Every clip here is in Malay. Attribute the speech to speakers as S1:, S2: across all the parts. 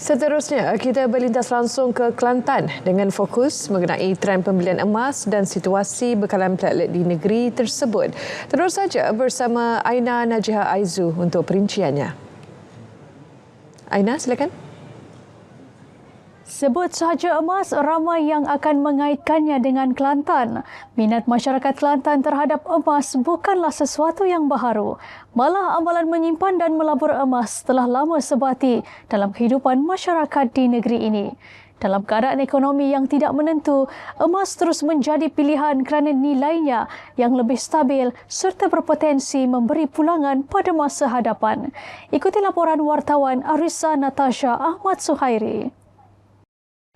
S1: Seterusnya, kita berlintas langsung ke Kelantan dengan fokus mengenai trend pembelian emas dan situasi bekalan platelet di negeri tersebut. Terus saja bersama Aina Najiha Aizu untuk perinciannya. Aina, silakan.
S2: Sebut sahaja emas, ramai yang akan mengaitkannya dengan Kelantan. Minat masyarakat Kelantan terhadap emas bukanlah sesuatu yang baharu. Malah amalan menyimpan dan melabur emas telah lama sebati dalam kehidupan masyarakat di negeri ini. Dalam keadaan ekonomi yang tidak menentu, emas terus menjadi pilihan kerana nilainya yang lebih stabil serta berpotensi memberi pulangan pada masa hadapan. Ikuti laporan wartawan Arissa Natasha Ahmad Suhairi.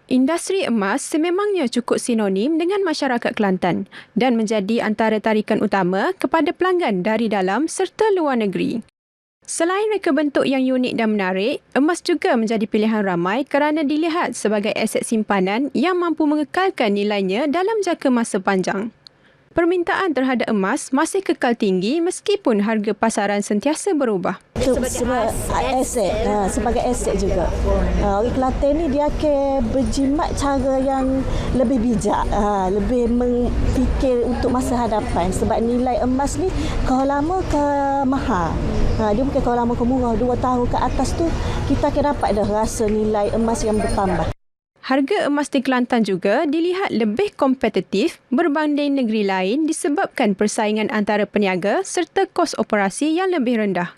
S3: Industri emas sememangnya cukup sinonim dengan masyarakat Kelantan dan menjadi antara tarikan utama kepada pelanggan dari dalam serta luar negeri. Selain reka bentuk yang unik dan menarik, emas juga menjadi pilihan ramai kerana dilihat sebagai aset simpanan yang mampu mengekalkan nilainya dalam jangka masa panjang. Permintaan terhadap emas masih kekal tinggi meskipun harga pasaran sentiasa berubah.
S4: Sebagai aset juga. Orang Kelantan ni dia akan berjimat cara yang lebih bijak, lebih memfikir untuk masa hadapan sebab nilai emas ni kalau lama ke mahal. Dia bukan kalau lama ke murah, 2 tahun ke atas tu kita akan dapat dah rasa nilai emas yang bertambah.
S3: Harga emas di Kelantan juga dilihat lebih kompetitif berbanding negeri lain disebabkan persaingan antara peniaga serta kos operasi yang lebih rendah.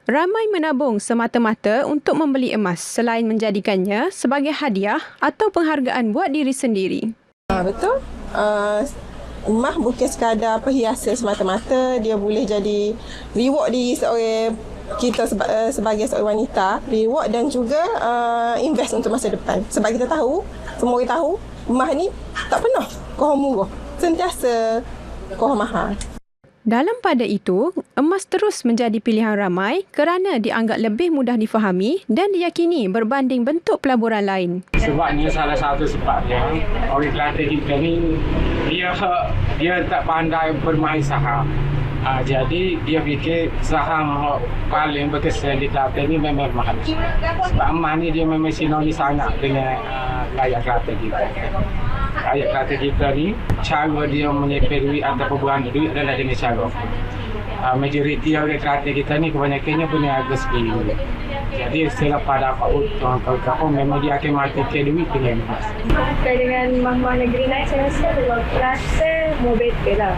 S3: Ramai menabung semata-mata untuk membeli emas selain menjadikannya sebagai hadiah atau penghargaan buat diri sendiri.
S5: Betul. Emas bukan sekadar perhiasan semata-mata, dia boleh jadi reward diri seorang kita sebagai seorang wanita, reward dan juga invest untuk masa depan. Sebab kita tahu, semua orang tahu, emas ni tak pernah koh murah, sentiasa koh mahal.
S3: Dalam pada itu, emas terus menjadi pilihan ramai kerana dianggap lebih mudah difahami dan diyakini berbanding bentuk pelaburan lain.
S6: Sebabnya salah satu sebabnya orang Kelantan kita ni dia tak pandai bermain saham. Jadi dia fikir saham paling berkesan di Kelantan ni memang mahal. Sebab emas ni dia memang sinonim sangat dengan rakyat Kelantan kita. Rakyat Kelantan kita ni cara dia menyepir duit ataupun beranda duit adalah dengan cara. Majoriti orang Kelantan kita ni kebanyakannya berniaga sendiri. Jadi selepas dapat hutang atau memang dia akan matikan duit dengan emas.
S7: Terkait dengan emas-emas negeri lain, saya rasa more better lah.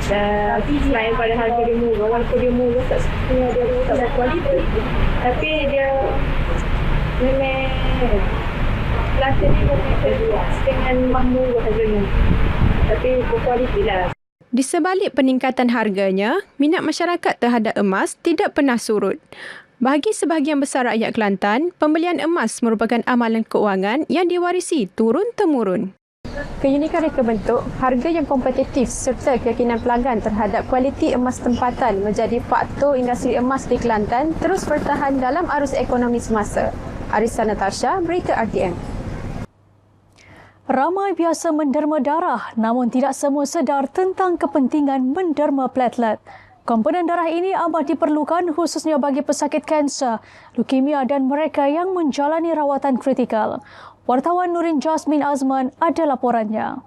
S7: Dan selain pada harga dia murah, walaupun dia murah tak sepenuhnya dia tak berkualiti. Tapi dia memang Kelantan ni dengan emas murah harganya. Tapi berkualiti lah.
S3: Di sebalik peningkatan harganya, minat masyarakat terhadap emas tidak pernah surut. Bagi sebahagian besar rakyat Kelantan, pembelian emas merupakan amalan keuangan yang diwarisi turun-temurun.
S8: Keunikan reka bentuk, harga yang kompetitif serta keyakinan pelanggan terhadap kualiti emas tempatan menjadi faktor industri emas di Kelantan terus bertahan dalam arus ekonomi semasa. Arissa Natasha, Berita RTM.
S2: Ramai biasa menderma darah namun tidak semua sedar tentang kepentingan menderma platelet. Komponen darah ini amat diperlukan khususnya bagi pesakit kanser, leukemia dan mereka yang menjalani rawatan kritikal. Wartawan Nurin Jasmine Azman ada laporannya.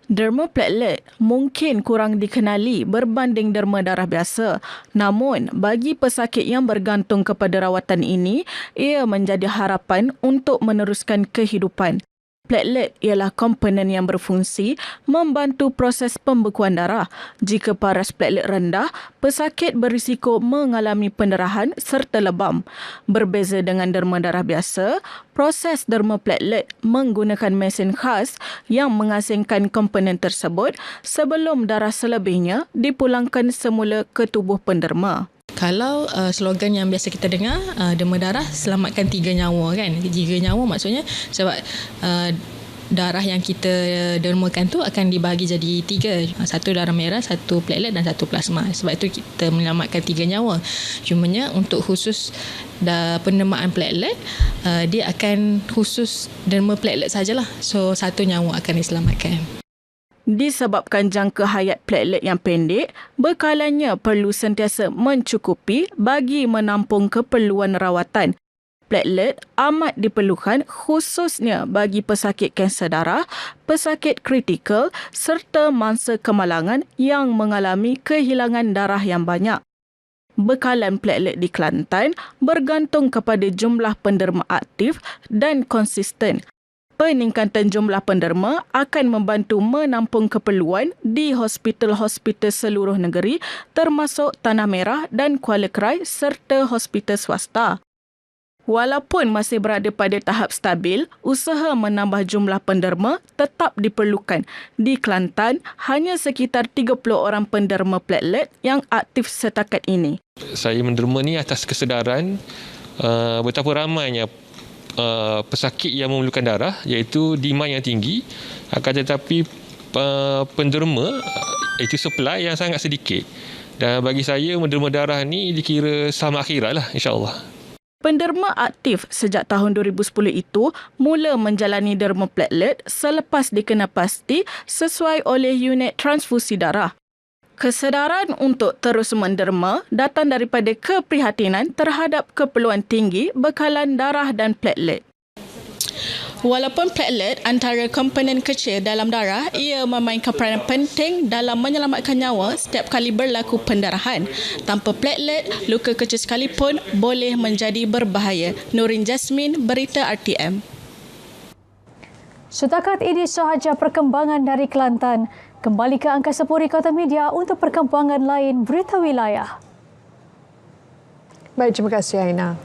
S9: Derma platelet mungkin kurang dikenali berbanding derma darah biasa. Namun, bagi pesakit yang bergantung kepada rawatan ini, ia menjadi harapan untuk meneruskan kehidupan. Platelet ialah komponen yang berfungsi membantu proses pembekuan darah. Jika paras platelet rendah, pesakit berisiko mengalami pendarahan serta lebam. Berbeza dengan derma darah biasa, proses derma platelet menggunakan mesin khas yang mengasingkan komponen tersebut sebelum darah selebihnya dipulangkan semula ke tubuh penderma.
S10: Kalau slogan yang biasa kita dengar, derma darah selamatkan 3 nyawa kan. 3 nyawa maksudnya sebab darah yang kita dermakan tu akan dibahagi jadi 3. 1 darah merah, 1 platelet dan 1 plasma. Sebab itu kita menyelamatkan 3 nyawa. Cumanya untuk khusus pendermaan platelet, dia akan khusus derma platelet sajalah. So 1 nyawa akan diselamatkan.
S9: Disebabkan jangka hayat platelet yang pendek, bekalanya perlu sentiasa mencukupi bagi menampung keperluan rawatan. platelet amat diperlukan khususnya bagi pesakit kanser darah, pesakit kritikal serta mangsa kemalangan yang mengalami kehilangan darah yang banyak. Bekalan platelet di Kelantan bergantung kepada jumlah penderma aktif dan konsisten. Peningkatan jumlah penderma akan membantu menampung keperluan di hospital-hospital seluruh negeri termasuk Tanah Merah dan Kuala Krai serta hospital swasta. Walaupun masih berada pada tahap stabil, usaha menambah jumlah penderma tetap diperlukan. Di Kelantan, hanya sekitar 30 orang penderma platelet yang aktif setakat ini.
S11: Saya menderma ni atas kesedaran betapa ramainya pesakit yang memerlukan darah, iaitu demand yang tinggi, akan tetapi penderma itu supply yang sangat sedikit. Dan bagi saya menderma darah ni dikira selamat akhirat lah, insya-Allah.
S9: Penderma aktif sejak tahun 2010 itu mula menjalani derma platelet selepas dikenal pasti sesuai oleh unit transfusi darah. Kesedaran untuk terus menderma datang daripada keprihatinan terhadap keperluan tinggi bekalan darah dan platelet.
S12: Walaupun platelet antara komponen kecil dalam darah, ia memainkan peranan penting dalam menyelamatkan nyawa setiap kali berlaku pendarahan. Tanpa platelet, luka kecil sekalipun boleh menjadi berbahaya. Nurin Jasmine, Berita RTM.
S2: Setakat ini sahaja perkembangan dari Kelantan. Kembali ke Angkasa Puri Kota Media untuk perkembangan lain berita wilayah.
S1: Baik, terima kasih Aina.